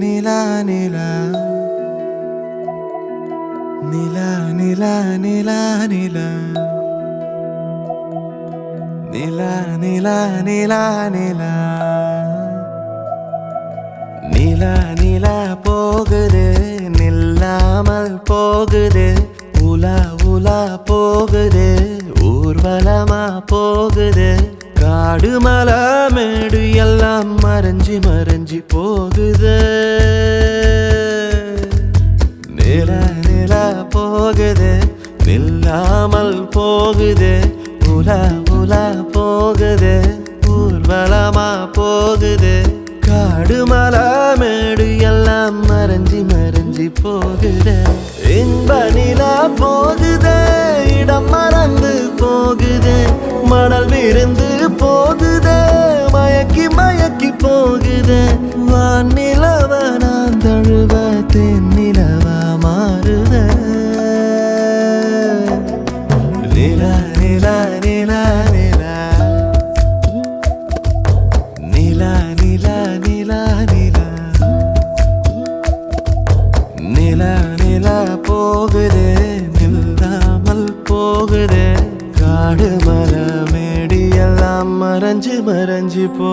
நிலா நிலா நிலா நிலா நிலா நிலா நிலா நிலா நிலா நிலா நிலா நிலா போகுது நில்லாமல் போகுது உலா உலா போகுது ஊர்வலமா போகுது காடு மலை மேடு எல்லாம் மறைஞ்சி மறைஞ்சி போகுது நிலா நிலா போகுது நில்லாமல் போகுது உலா உலா போகுது ஊர்வலமா போகுது காடு மலை மேடு எல்லாம் மறைஞ்சி மறைஞ்சி போகுது இன்ப நிலா போகுது இடம் மறந்து போகுது மணல் விருந்து போகுது மயக்கி மயக்கி போகுது வான் நிலவ நான் தழுவ தென் நிலவா மாறுத நிலா நிலா நிலா நிலா நிலா நிலா நிலா நிலா நிலா நிலா போகுது நில்லாமல் போகுது காடு மலை மேடி எல்லாம் மறைஞ்சு மறைஞ்சு போ